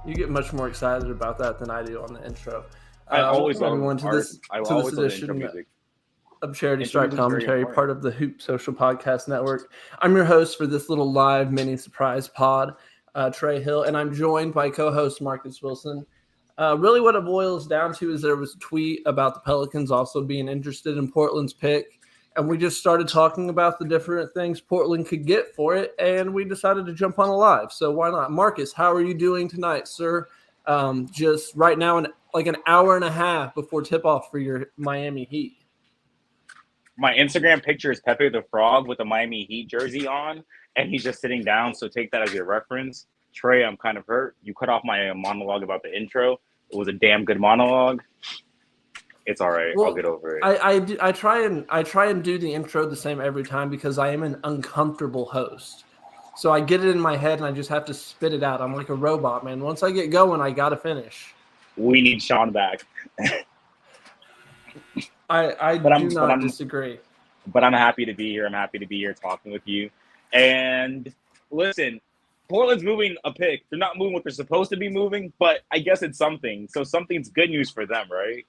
You get much more excited about that than I do on the intro. I always Welcome love everyone to art. this I to this always love the intro edition music. of Charity Intro Stripe music's very Commentary, important. part of the Hoop Social Podcast Network. I'm your host for this little live mini surprise pod, Trey Hill, and I'm joined by co-host Marcus Wilson. Really, what it boils down to is there was a tweet about the Pelicans also being interested in Portland's pick, and we just started talking about the different things Portland could get for it, and we decided to jump on a live. So why not, Marcus? How are you doing tonight, sir? Just right now, like an hour and a half before tip off for your Miami Heat. My Instagram picture is Pepe the Frog with a Miami Heat jersey on, and he's just sitting down. So take that as your reference. Trey, I'm kind of hurt. You cut off my monologue about the intro. It was a damn good monologue. It's all right. I'll Well, get over it. I try and do the intro the same every time because I am an uncomfortable host. So I get it in my head and I just have to spit it out. I'm like a robot, man. Once I get going, I gotta finish. We need Sean back. I But do I'm but not I'm disagree. but I'm happy to be here. I'm happy to be here talking with you. And listen, Portland's moving a pick. They're not moving what they're supposed to be moving, but I guess it's something. So something's good news for them, right?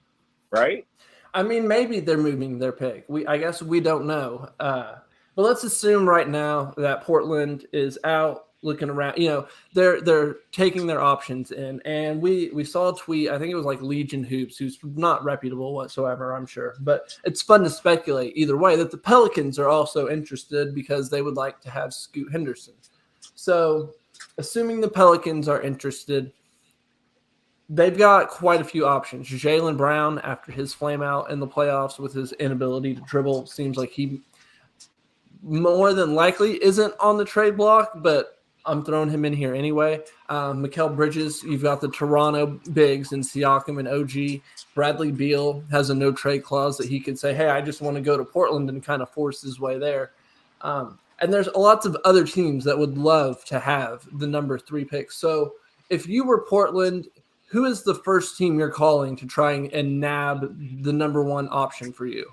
Right? I mean, maybe they're moving their pick. I guess we don't know. But let's assume right now that Portland is out looking around. They're taking their options in, and we saw a tweet. I think it was like Legion Hoops, who's not reputable whatsoever, I'm sure. But it's fun to speculate either way that the Pelicans are also interested because they would like to have Scoot Henderson. So, assuming the Pelicans are interested, they've got quite a few options. Jaylen Brown, after his flame out in the playoffs with his inability to dribble, seems like he more than likely isn't on the trade block, but I'm throwing him in here anyway. Mikal Bridges, you've got the Toronto bigs and Siakam and OG. Bradley Beal has a no trade clause that he could say, hey, I just want to go to Portland and kind of force his way there. And there's lots of other teams that would love to have the number 3 pick. So if you were Portland, who is the first team you're calling to try and nab the number 1 option for you?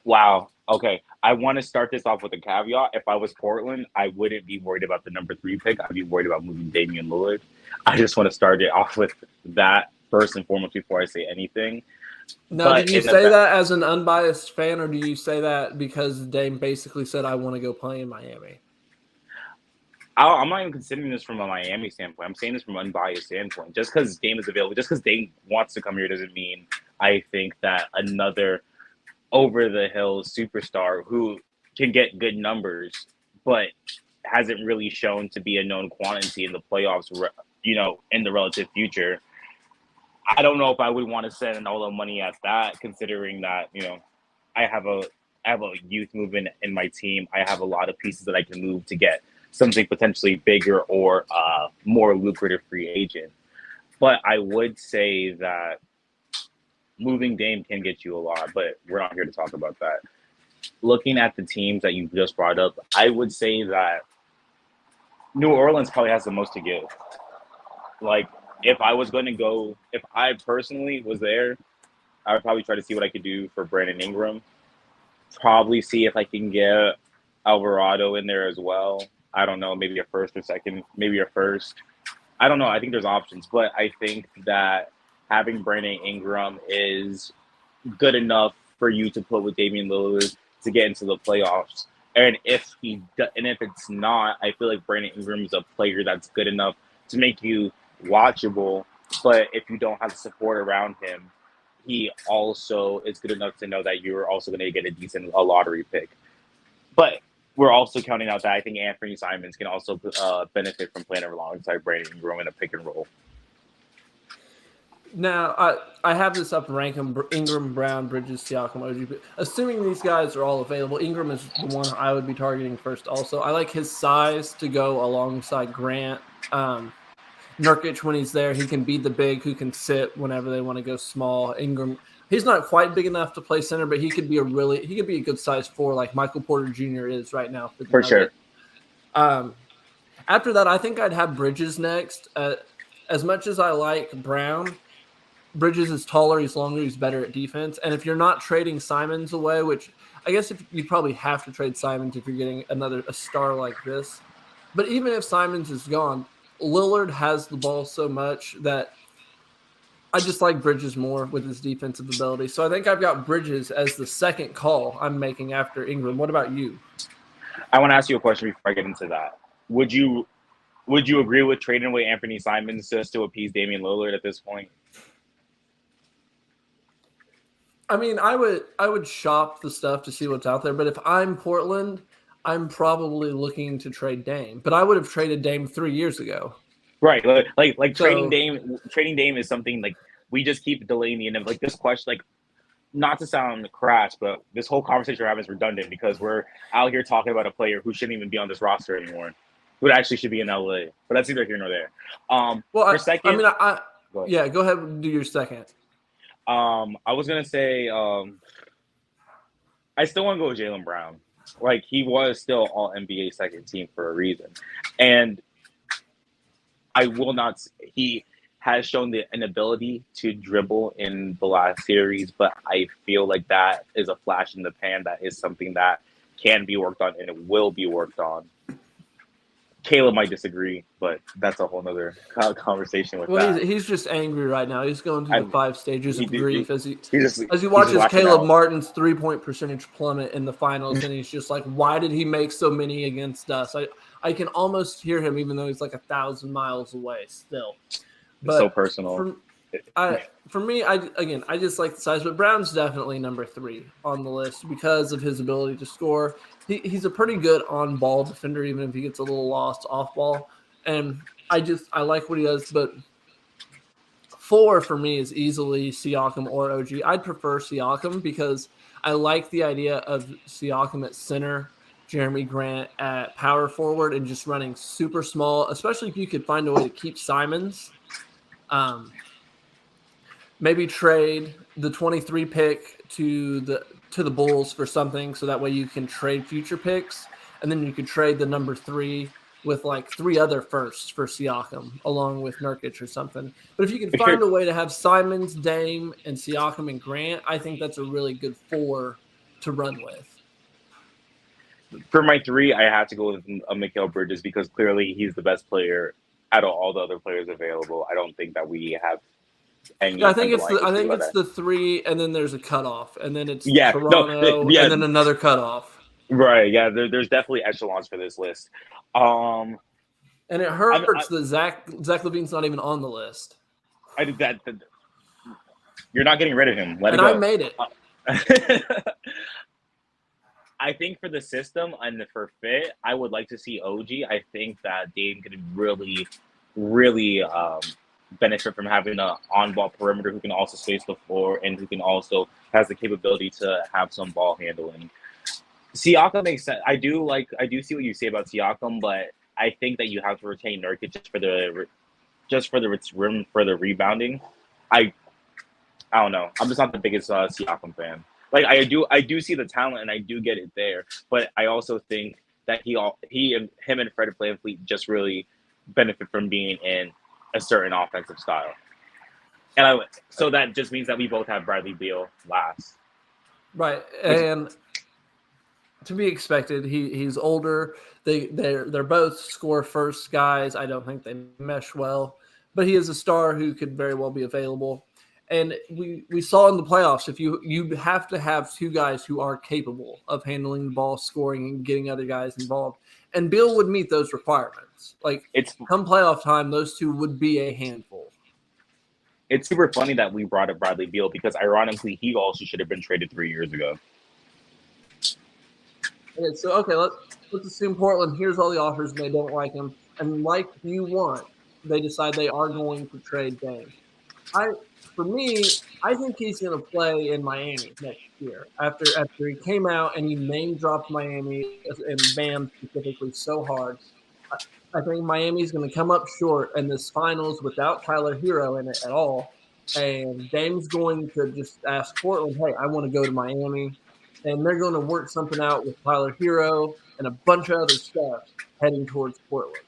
Wow. Okay. I want to start this off with a caveat. If I was Portland, I wouldn't be worried about the number 3 pick. I'd be worried about moving Damian Lillard. I just want to start it off with that first and foremost before I say anything. Now, do But you in say the that as an unbiased fan, or do you say that because Dame basically said, I want to go play in Miami? I'm not even considering this from a Miami standpoint. I'm saying this from an unbiased standpoint. Just because Dame is available, just because Dame wants to come here, doesn't mean I think that another over the hill superstar who can get good numbers, but hasn't really shown to be a known quantity in the playoffs. In the relative future, I don't know if I would want to send all the money at that, considering that I have a I have a youth movement in my team. I have a lot of pieces that I can move to get something potentially bigger or more lucrative free agent. But I would say that moving Dame can get you a lot, but we're not here to talk about that. Looking at the teams that you just brought up, I would say that New Orleans probably has the most to give. Like, if I was going to go, if I personally was there, I would probably try to see what I could do for Brandon Ingram. Probably see if I can get Alvarado in there as well. I don't know, maybe a first or second, maybe a first. I don't know. I think there's options, but I think that having Brandon Ingram is good enough for you to put with Damian Lillard to get into the playoffs. And if it's not, I feel like Brandon Ingram is a player that's good enough to make you watchable. But if you don't have the support around him, he also is good enough to know that you're also going to get a lottery pick. But we're also counting out that I think Anthony Simons can also benefit from playing alongside Brandon Ingram in a pick and roll. Now, I have this up ranking Ingram, Brown, Bridges, Siakam, OG. But assuming these guys are all available, Ingram is the one I would be targeting first also. I like his size to go alongside Grant. Nurkic, when he's there, he can be the big who can sit whenever they want to go small. Ingram, he's not quite big enough to play center, but he could be a good size 4 like Michael Porter Jr. is right now for the For sure. After that, I think I'd have Bridges next. As much as I like Brown, Bridges is taller, he's longer, he's better at defense. And if you're not trading Simons away, which I guess if you probably have to trade Simons if you're getting a star like this, But even if Simons is gone, Lillard has the ball so much that I just like Bridges more with his defensive ability. So I think I've got Bridges as the second call I'm making after Ingram. What about you? I want to ask you a question before I get into that. Would you agree with trading away Anthony Simons just to appease Damian Lillard at this point? I mean, I would shop the stuff to see what's out there, but if I'm Portland, I'm probably looking to trade Dame. But I would have traded Dame 3 years ago. Right, like So- trading Dame. Trading Dame is something like we just keep delaying the end of like this question. Like, not to sound crass, but this whole conversation we're having is redundant because we're out here talking about a player who shouldn't even be on this roster anymore, who actually should be in LA. But that's neither here nor there. Well, for second, go ahead and do your second. I was gonna say, I still want to go with Jaylen Brown. Like, he was still all NBA second team for a reason, and I will not. He has shown an ability to dribble in the last series, but I feel like that is a flash in the pan. That is something that can be worked on, and it will be worked on. Caleb might disagree, but that's a whole nother conversation with that. He's just angry right now. He's going through the 5 stages of grief as he watches Caleb Martin's 3-point percentage plummet in the finals, and he's just like, why did he make so many against us? I can almost hear him, even though he's like 1,000 miles away still. But so personal. For me, I just like the size, but Brown's definitely number 3 on the list because of his ability to score. He's a pretty good on-ball defender, even if he gets a little lost off-ball. And I like what he does. But 4 for me is easily Siakam or OG. I'd prefer Siakam because I like the idea of Siakam at center, Jeremy Grant at power forward, and just running super small, especially if you could find a way to keep Simons. Maybe trade the 23 pick to the Bulls for something, so that way you can trade future picks, and then you could trade the number 3 with like 3 other firsts for Siakam, along with Nurkic or something. But if you can find a way to have Simons, Dame, and Siakam and Grant, I think that's a really good 4 to run with. For my 3, I have to go with Mikal Bridges because clearly he's the best player out of all the other players available. I don't think that we have any. I think it's the 3, and then there's a cutoff, and then it's Toronto, and then another cutoff. Right? Yeah, there's definitely echelons for this list. And it hurts that Zach LaVine's not even on the list. I did that. You're not getting rid of him. Let it go. I made it. I think for the system and for fit, I would like to see OG. I think that Dame could really, really benefit from having an on-ball perimeter who can also space the floor and who can also has the capability to have some ball handling. Siakam makes sense. I do see what you say about Siakam, but I think that you have to retain Nurkic just for the room for the rebounding. I don't know. I'm just not the biggest Siakam fan. Like, I do see the talent and I do get it there, but I also think that him and Fred VanVleet just really benefit from being in a certain offensive style, and so that just means that we both have Bradley Beal last. Right, and to be expected. He's older. They're both score first guys. I don't think they mesh well, but he is a star who could very well be available. And we saw in the playoffs, if you have to have 2 guys who are capable of handling the ball, scoring, and getting other guys involved. And Bill would meet those requirements. Like, come playoff time, those 2 would be a handful. It's super funny that we brought up Bradley Beal because, ironically, he also should have been traded 3 years ago. Okay, so let's assume Portland hears all the offers and they don't like him, and like you want, they decide they are going to trade Dame. For me, I think he's going to play in Miami next year. After he came out and he name dropped Miami and Bam specifically so hard, I think Miami's going to come up short in this finals without Tyler Hero in it at all. And Dame's going to just ask Portland, "Hey, I want to go to Miami," and they're going to work something out with Tyler Hero and a bunch of other stuff heading towards Portland.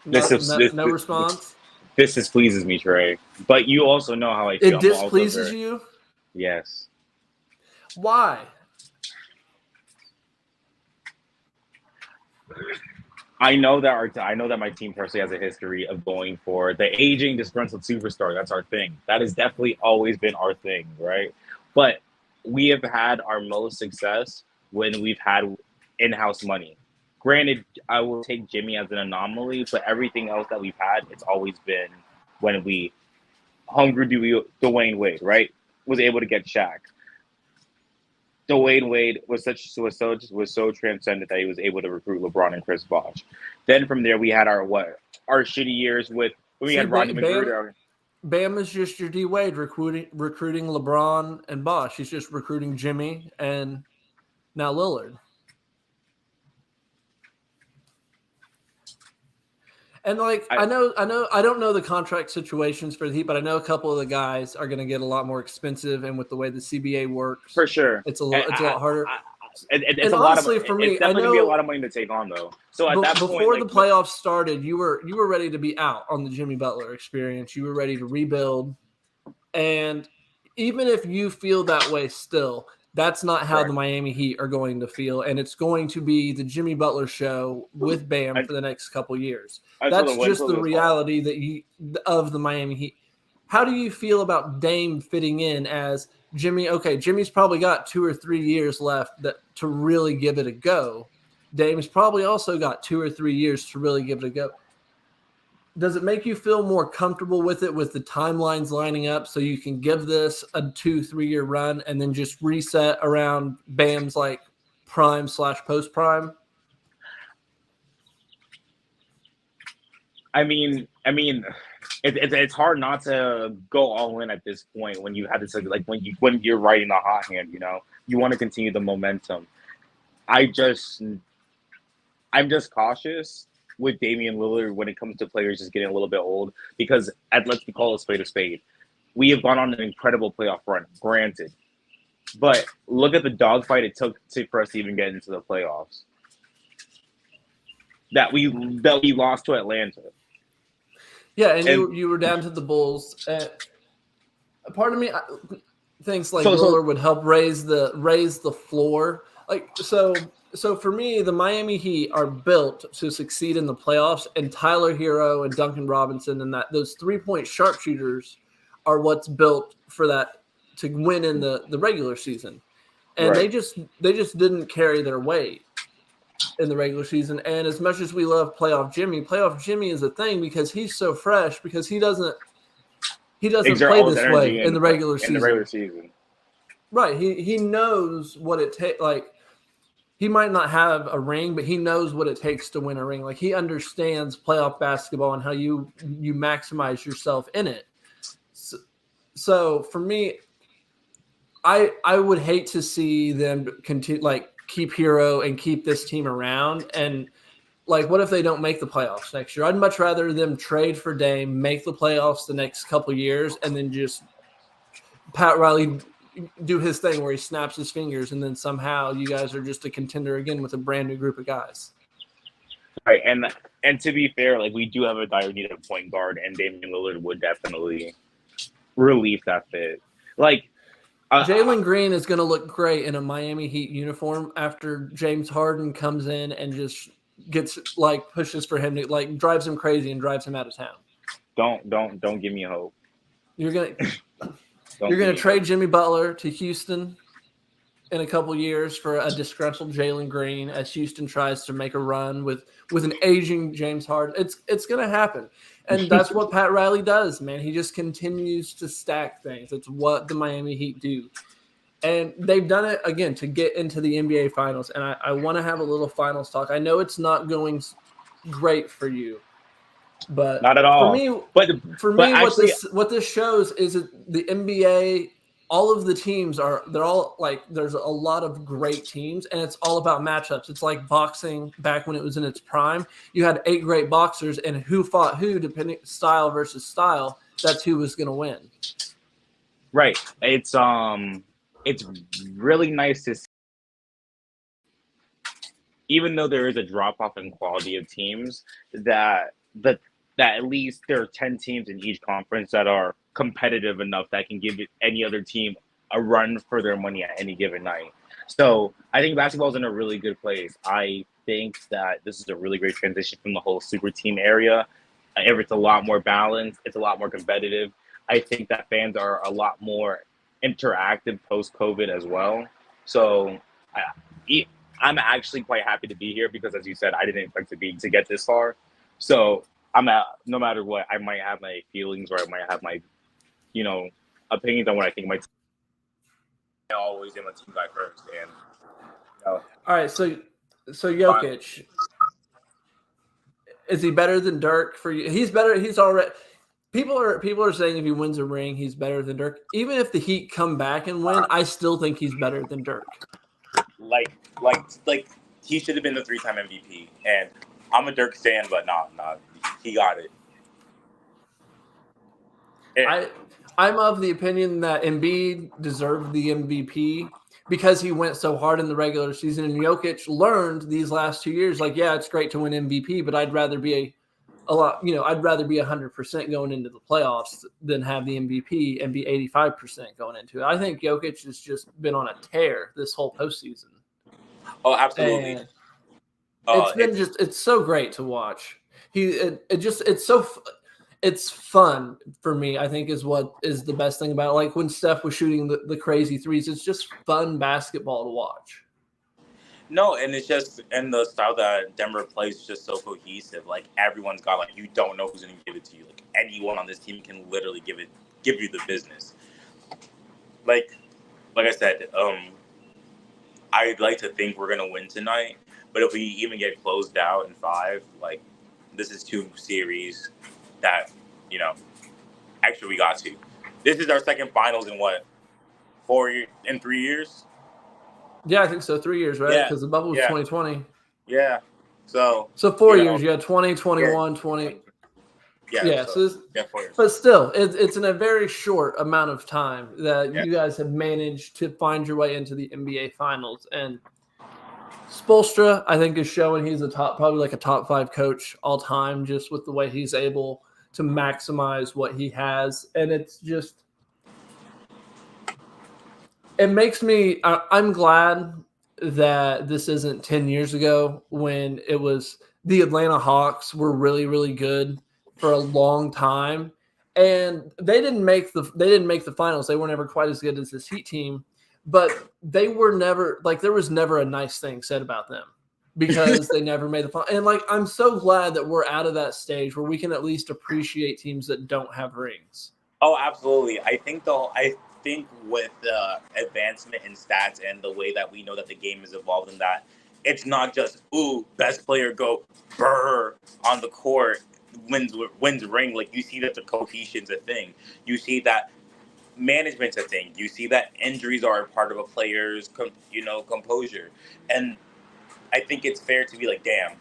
No response? This displeases me, Trey. But you also know how I feel. It I'm also displeases very you? yes. Why? I know that my team personally has a history of going for the aging disgruntled superstar. That's our thing. That has definitely always been our thing, right? But we have had our most success when we've had in-house money. Granted, I will take Jimmy as an anomaly, but everything else that we've had, it's always been when we hungry Dwayne Wade, right? Was able to get Shaq. Dwayne Wade was so transcendent that he was able to recruit LeBron and Chris Bosh. Then from there we had our shitty years with when we See, had Rodney McGruder. Bam is just your D Wade recruiting LeBron and Bosh. He's just recruiting Jimmy and now Lillard. And like I don't know the contract situations for the Heat, but I know a couple of the guys are going to get a lot more expensive, and with the way the CBA works, For sure, it's a lot harder. It's and a lot honestly, of for me, it's definitely gonna be a lot of money to take on though. So at that point, before the playoffs started, you were ready to be out on the Jimmy Butler experience. You were ready to rebuild, and even if you feel that way still, that's not how the Miami Heat are going to feel, and it's going to be the Jimmy Butler show with Bam for the next couple years. That's just the reality of the Miami Heat. How do you feel about Dame fitting in as Jimmy? Okay, Jimmy's probably got 2 or 3 years left to really give it a go. Dame's probably also got 2 or 3 years to really give it a go. Does it make you feel more comfortable with it, with the timelines lining up, so you can give this a 2-3 year run and then just reset around Bam's like prime / post prime? I mean, it's hard not to go all in at this point when you have this like when you're riding the hot hand. You want to continue the momentum. I'm just cautious with Damian Lillard when it comes to players just getting a little bit old, because let's call a spade. We have gone on an incredible playoff run, granted, but look at the dogfight it took for us to even get into the playoffs. That we lost to Atlanta. Yeah, and you were down to the Bulls. Part of me thinks like Lillard would help raise the floor. Like so for me, the Miami Heat are built to succeed in the playoffs, and Tyler Hero and Duncan Robinson and those 3-point sharpshooters are what's built for that to win in the regular season. And they just didn't carry their weight in the regular season. And as much as we love playoff Jimmy is a thing because he's so fresh, because he doesn't play this way in the regular season. Right. He knows what it takes. Like, he might not have a ring, but he knows what it takes to win a ring. Like, he understands playoff basketball and how you maximize yourself in it. So for me, I would hate to see them continue, like, keep Hero and keep this team around. And like, what if they don't make the playoffs next year? I'd much rather them trade for Dame, make the playoffs the next couple years, and then just Pat Riley do his thing where he snaps his fingers, and then somehow you guys are just a contender again with a brand new group of guys. Right, and to be fair, like, we do have a dire need of a point guard, and Damian Lillard would definitely relieve that fit. Like, Jalen Green is going to look great in a Miami Heat uniform after James Harden comes in and just gets like pushes for him to like drives him crazy and drives him out of town. Don't give me hope. You're gonna trade Jimmy Butler to Houston in a couple years for a disgruntled Jalen Green as Houston tries to make a run with an aging James Harden. It's gonna happen. And that's what Pat Riley does, man. He just continues to stack things. It's what the Miami Heat do. And they've done it, again, to get into the NBA Finals. And I want to have a little finals talk. I know it's not going great for you. But not at all. What this shows is that the NBA, all of the teams they're all like, there's a lot of great teams, and it's all about matchups. It's like boxing back when it was in its prime. You had 8 great boxers, and who fought who, depending style versus style, that's who was going to win. Right. It's really nice to see, even though there is a drop off in quality of teams, that that at least there are 10 teams in each conference that are competitive enough that can give any other team a run for their money at any given night. So I think basketball is in a really good place. I think that this is a really great transition from the whole super team area. It's a lot more balanced. It's a lot more competitive. I think that fans are a lot more interactive post COVID as well. So I'm actually quite happy to be here because, as you said, I didn't expect to get this far. So no matter what, I might have my feelings or I might have my, opinions on what I think my team. I always am a team guy first, and all right. So Jokic, is he better than Dirk for you? He's better. He's already. People are saying if he wins a ring, he's better than Dirk. Even if the Heat come back and win, I still think he's better than Dirk. Like he should have been the 3-time MVP, and I'm a Dirk fan, but nah, he got it. I'm of the opinion that Embiid deserved the MVP because he went so hard in the regular season, and Jokic learned these last 2 years, like, yeah, it's great to win MVP, but I'd rather be I'd rather be 100% going into the playoffs than have the MVP and be 85% going into it. I think Jokic has just been on a tear this whole postseason. Oh, absolutely. It's so great to watch. It's fun for me, I think, is what is the best thing about it. Like when Steph was shooting the crazy threes, it's just fun basketball to watch. No, and it's just, and the style that Denver plays is just so cohesive. Like everyone's got, like, you don't know who's going to give it to you. Like anyone on this team can literally give you the business. Like I said, I'd like to think we're going to win tonight, but if we even get closed out in 5, like this is 2 series that, actually we got to. This is our second finals in 3 years? Yeah, I think so. 3 years, right? Because the bubble was 2020. Yeah. So 4 years. You had 20, 21, 20. Yeah. So 4 years. But still, it's in a very short amount of time that you guys have managed to find your way into the NBA Finals. And Spoelstra, I think, is showing he's probably like a top 5 coach all time, just with the way he's able to maximize what he has. And it's just, it makes me, I'm glad that this isn't 10 years ago when it was the Atlanta Hawks were really, really good for a long time. And they didn't make the finals. They were never quite as good as this Heat team, but they were never, like, there was never a nice thing said about them because they never made the final. And like, I'm so glad that we're out of that stage where we can at least appreciate teams that don't have rings. Oh, absolutely. I think with the advancement in stats and the way that we know that the game has evolved in that, it's not just, best player go brr on the court, wins ring. Like, you see that the cohesion's a thing. You see that management's a thing. You see that injuries are a part of a player's, composure. And I think it's fair to be like, damn,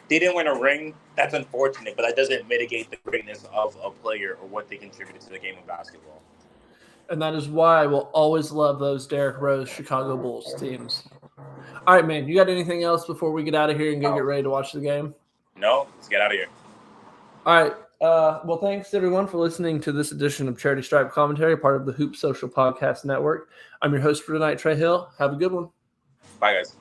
they didn't win a ring. That's unfortunate, but that doesn't mitigate the greatness of a player or what they contributed to the game of basketball. And that is why I will always love those Derrick Rose Chicago Bulls teams. All right, man. You got anything else before we get out of here and go get ready to watch the game? No, let's get out of here. All right. Well, thanks, everyone, for listening to this edition of Charity Stripe Commentary, part of the Hoop Social Podcast Network. I'm your host for tonight, Trey Hill. Have a good one. Bye, guys.